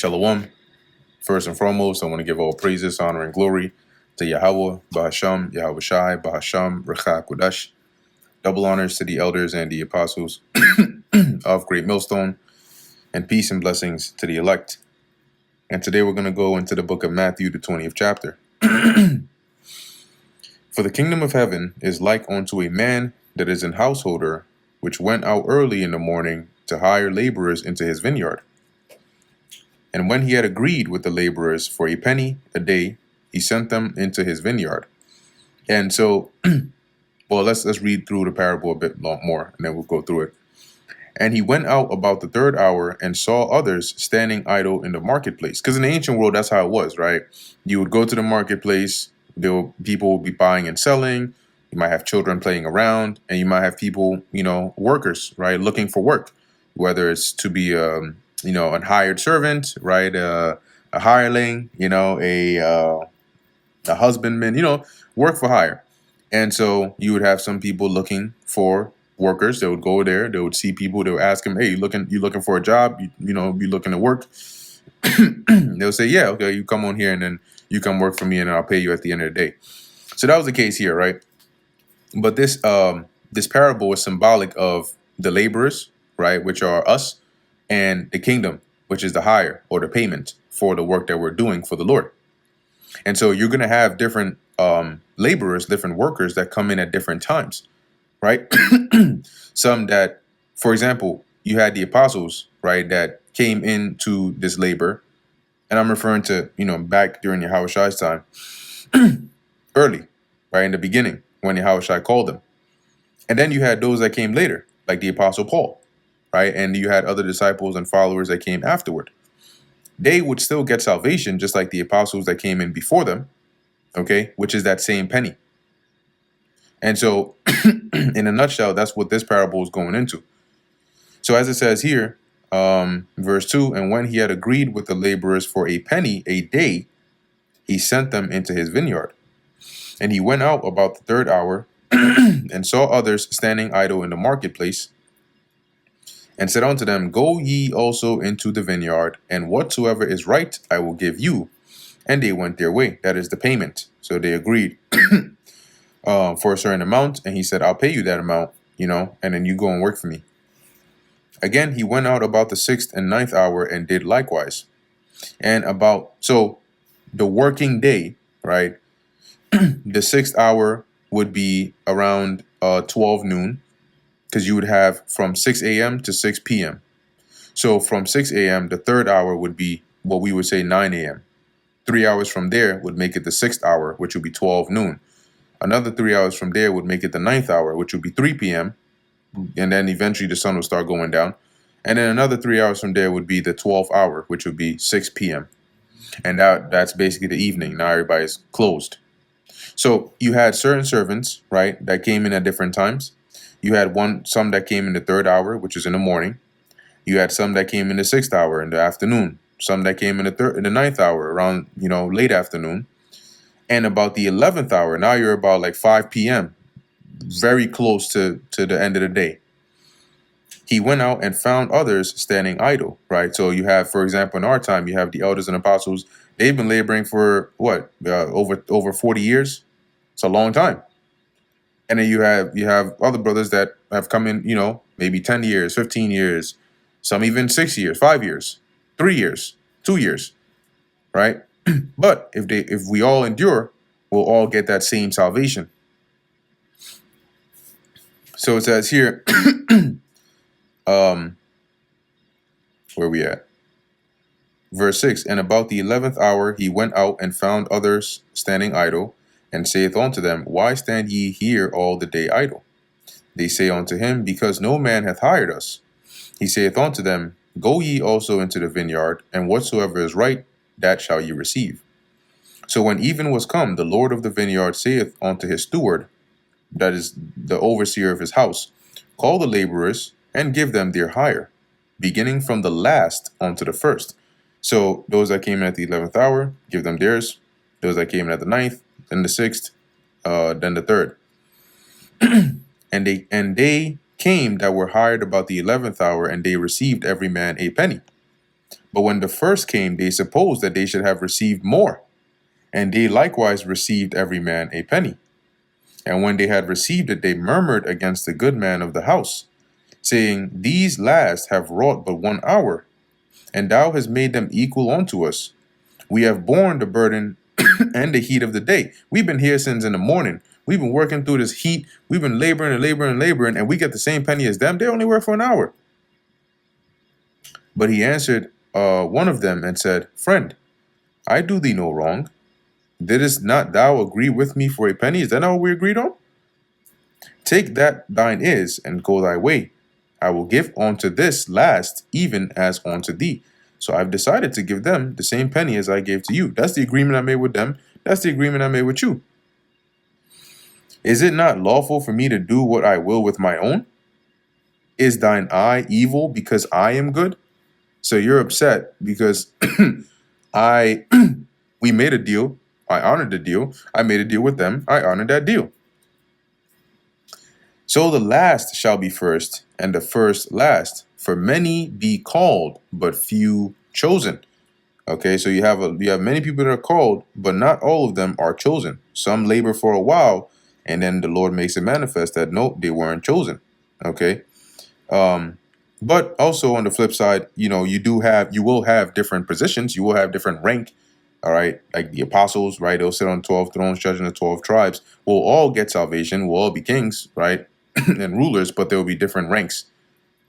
Shalom. First and foremost, I want to give all praises, honor, and glory to Yahweh, Bahasham, Yahweh Shai, Bahasham, Recha Kodash. Double honors to the elders and the apostles of Great Millstone, and peace and blessings to the elect. And today we're going to go into the book of Matthew, the 20th chapter. For the kingdom of heaven is like unto a man that is an householder, which went out early in the morning to hire laborers into his vineyard. And when he had agreed with the laborers for a penny a day, he sent them into his vineyard. And so, well, let's read through the parable a bit more, and then we'll go through it. And he went out about the third hour and saw others standing idle in the marketplace. Because in the ancient world, that's how it was, right? You would go to the marketplace, people would be buying and selling. You might have children playing around, and you might have people, workers, right, looking for work, whether it's to be a hired servant, right, a hireling, a husbandman, work for hire. And so you would have some people looking for workers. They would go there, they would see people, they would ask them, hey, you looking for a job? You looking to work? They'll say, yeah, okay, you come on here and then you come work for me and I'll pay you at the end of the day. So that was the case here, right? But this parable is symbolic of the laborers, right, which are us, and the kingdom, which is the hire or the payment for the work that we're doing for the Lord. And so you're going to have different laborers, different workers that come in at different times, right? Some that, for example, you had the apostles, right, that came into this labor. And I'm referring to, back during Yahushai's time, early, right, in the beginning, when Yahushai called them. And then you had those that came later, like the apostle Paul, right? And you had other disciples and followers that came afterward. They would still get salvation, just like the apostles that came in before them, okay, which is that same penny. And so, in a nutshell, that's what this parable is going into. So as it says here, verse 2, and when he had agreed with the laborers for a penny a day, he sent them into his vineyard. And he went out about the third hour and saw others standing idle in the marketplace, and said unto them, go ye also into the vineyard, and whatsoever is right I will give you. And they went their way. That is the payment. So they agreed for a certain amount, and he said, I'll pay you that amount, and then you go and work for me. Again, he went out about the 6th and 9th hour and did likewise. And so the working day, right, the 6th hour would be around 12 noon, because you would have from 6 a.m. to 6 p.m. So from 6 a.m., the third hour would be what we would say 9 a.m. 3 hours from there would make it the 6th hour, which would be 12 noon. Another 3 hours from there would make it the 9th hour, which would be 3 p.m. And then eventually the sun will start going down. And then another 3 hours from there would be the 12th hour, which would be 6 p.m. And that's basically the evening. Now everybody's closed. So you had certain servants, right, that came in at different times. You had some that came in the 3rd hour, which is in the morning. You had some that came in the 6th hour in the afternoon. Some that came in the 9th hour around, late afternoon. And about the 11th hour, now you're about like 5 p.m., very close to the end of the day. He went out and found others standing idle, right? So you have, for example, in our time, you have the elders and apostles. They've been laboring for over 40 years. It's a long time. And then you have other brothers that have come in, maybe 10 years, 15 years, some even 6 years, 5 years, 3 years, 2 years, right? But if we all endure, we'll all get that same salvation. So it says here, where we at? Verse 6, and about the 11th hour he went out and found others standing idle, and saith unto them, why stand ye here all the day idle? They say unto him, because no man hath hired us. He saith unto them, go ye also into the vineyard, and whatsoever is right, that shall ye receive. So when even was come, the Lord of the vineyard saith unto his steward, that is the overseer of his house, call the laborers, and give them their hire, beginning from the last unto the first. So those that came in at the 11th hour, give them theirs. Those that came in at the 9th, then the 6th, then the 3rd. and they came that were hired about the 11th hour, and they received every man a penny. But when the first came, they supposed that they should have received more. And they likewise received every man a penny. And when they had received it, they murmured against the good man of the house, saying, These last have wrought but 1 hour, and thou hast made them equal unto us. We have borne the burden and the heat of the day. We've been here since in the morning. We've been working through this heat. We've been laboring and laboring and laboring, and we get the same penny as them. They only work for 1 hour. But he answered one of them and said, Friend, I do thee no wrong. Didst not thou agree with me for a penny? Is that not what we agreed on? Take that thine is, and go thy way. I will give unto this last even as unto thee. So I've decided to give them the same penny as I gave to you. That's the agreement I made with them. That's the agreement I made with you. Is it not lawful for me to do what I will with my own? Is thine eye evil because I am good? So you're upset because we made a deal. I honored the deal. I made a deal with them. I honored that deal. So the last shall be first, and the first last. For many be called, but few chosen. Okay, so you have many people that are called, but not all of them are chosen. Some labor for a while, and then the Lord makes it manifest that no, they weren't chosen. Okay, but also on the flip side, you will have different positions. You will have different rank. All right, like the apostles, right? They'll sit on 12 thrones, judging the 12 tribes. We'll all get salvation. We'll all be kings, right? And rulers, but there will be different ranks.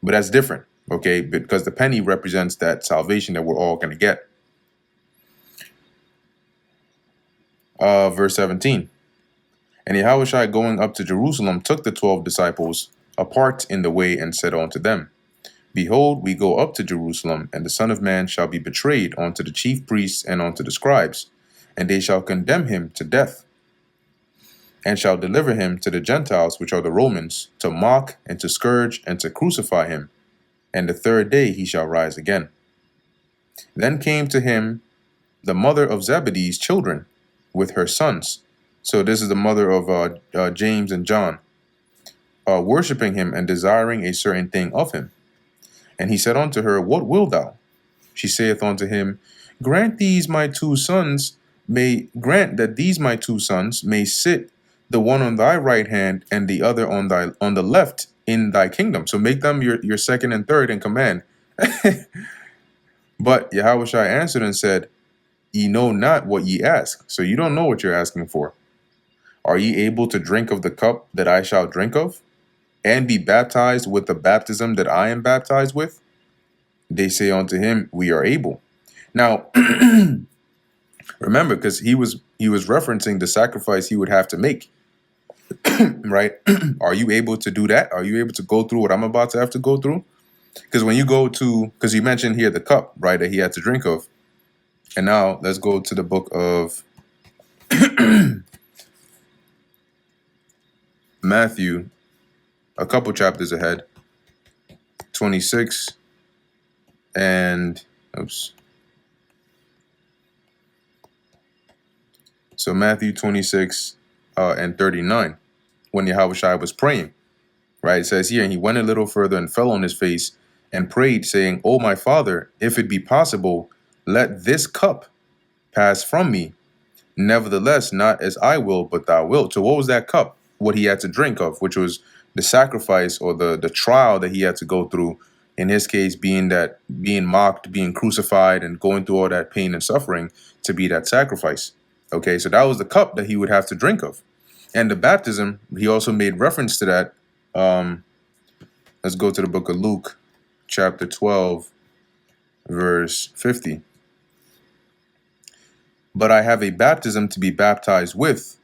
But that's different, okay? Because the penny represents that salvation that we're all going to get. Verse 17. And Yahushua going up to Jerusalem took the 12 disciples apart in the way and said unto them, Behold, we go up to Jerusalem, and the Son of Man shall be betrayed unto the chief priests and unto the scribes, and they shall condemn him to death, and shall deliver him to the Gentiles, which are the Romans, to mock and to scourge and to crucify him. And the third day he shall rise again. Then came to him the mother of Zebedee's children with her sons. So this is the mother of James and John, worshiping him and desiring a certain thing of him. And he said unto her, What wilt thou? She saith unto him, Grant that these my two sons may sit, the one on thy right hand and the other on the left in thy kingdom. So make them your second and third in command. But Yahushua answered and said, Ye know not what ye ask. So you don't know what you're asking for. Are ye able to drink of the cup that I shall drink of, and be baptized with the baptism that I am baptized with? They say unto him, We are able. Now, remember, because he was referencing the sacrifice he would have to make, right? Are you able to do that? Are you able to go through what I'm about to have to go through? Because when you go to, because you mentioned here the cup, right, that he had to drink of. And now let's go to the book of Matthew, a couple chapters ahead, 26 and, So Matthew 26 and 39, when Yahushua was praying, right? It says here, and he went a little further and fell on his face and prayed, saying, O my Father, if it be possible, let this cup pass from me. Nevertheless, not as I will, but thou wilt. So what was that cup? What he had to drink of, which was the sacrifice or the trial that he had to go through. In his case, being mocked, being crucified, and going through all that pain and suffering to be that sacrifice. Okay, so that was the cup that he would have to drink of. And the baptism, he also made reference to that. Let's go to the book of Luke, chapter 12, verse 50. But I have a baptism to be baptized with,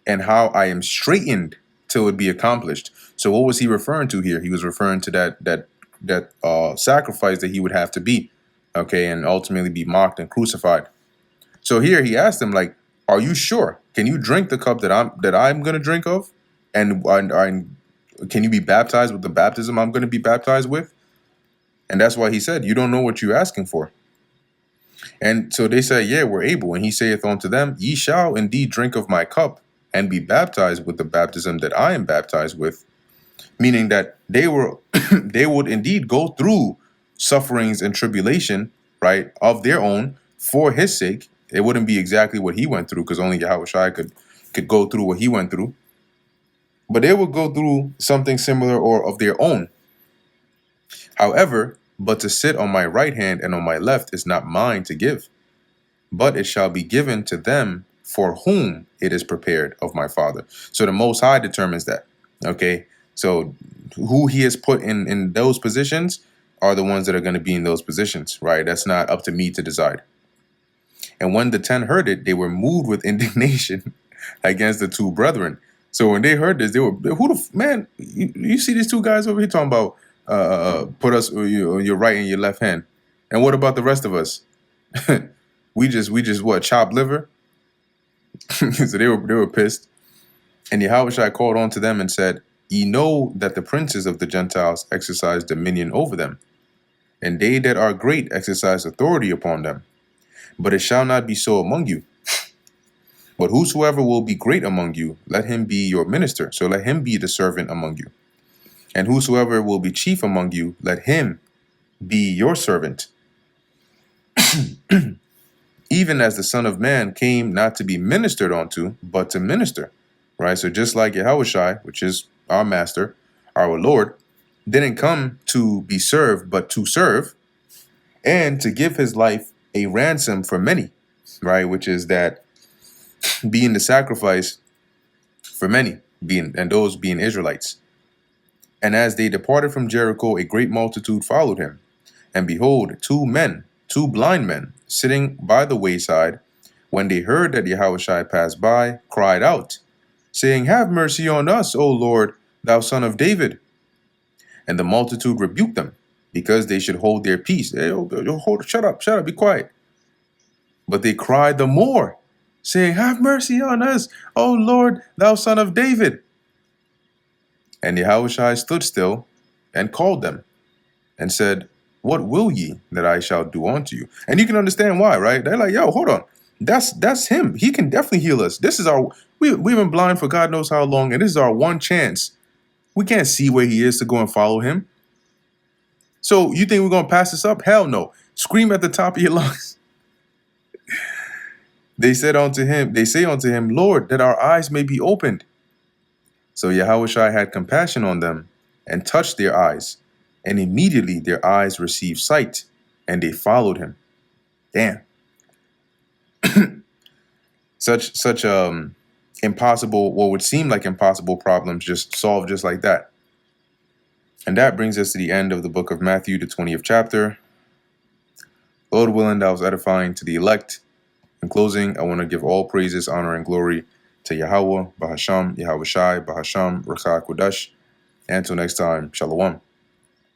and how I am straitened till it be accomplished. So what was he referring to here? He was referring to that sacrifice that he would have to be, okay, and ultimately be mocked and crucified. So here he asked him, like, are you sure? Can you drink the cup that I'm going to drink of? And can you be baptized with the baptism I'm going to be baptized with? And that's why he said, you don't know what you're asking for. And so they say, yeah, we're able. And he saith unto them, Ye shall indeed drink of my cup and be baptized with the baptism that I am baptized with. Meaning that they would indeed go through sufferings and tribulation, right, of their own for his sake. It wouldn't be exactly what he went through, because only Yahushua could go through what he went through. But they would go through something similar or of their own. However, but to sit on my right hand and on my left is not mine to give, but it shall be given to them for whom it is prepared of my Father. So the Most High determines that. Okay, so who he has put in those positions are the ones that are going to be in those positions, right? That's not up to me to decide. And when the 10 heard it, they were moved with indignation against the two brethren. So when they heard this, they were, who the man? You see these two guys over here talking about put us on your right and your left hand, and what about the rest of us? we just what, chopped liver? So they were pissed. And Yahushua called on to them and said, "Ye know that the princes of the Gentiles exercise dominion over them, and they that are great exercise authority upon them. But it shall not be so among you. But whosoever will be great among you, let him be your minister. So let him be the servant among you. And whosoever will be chief among you, let him be your servant. Even as the Son of Man came not to be ministered unto, but to minister." Right? So just like Yahushua, which is our master, our Lord, didn't come to be served, but to serve, and to give his life a ransom for many, right? Which is that being the sacrifice for many, and those being Israelites. And as they departed from Jericho, a great multitude followed him. And behold, two blind men, sitting by the wayside, when they heard that Yahushua passed by, cried out, saying, "Have mercy on us, O Lord, thou Son of David." And the multitude rebuked them, because they should hold their peace. Hey, shut up, be quiet. But they cried the more, saying, "Have mercy on us, O Lord, thou Son of David." And Yahushua stood still and called them and said, "What will ye that I shall do unto you?" And you can understand why, right? They're like, "Yo, hold on. That's him. He can definitely heal us. This is we've been blind for God knows how long, and this is our one chance. We can't see where he is to go and follow him. So you think we're going to pass this up? Hell no. Scream at the top of your lungs." They say unto him, "Lord, that our eyes may be opened." So Yahushua had compassion on them and touched their eyes, and immediately their eyes received sight, and they followed him. Damn. such impossible, what would seem like impossible problems just solved just like that. And that brings us to the end of the book of Matthew, the 20th chapter. Lord willing, that was edifying to the elect. In closing, I want to give all praises, honor, and glory to Yahweh, Bahasham, Yahushai, Bahasham, Rakha Kodash. And until next time, Shalom.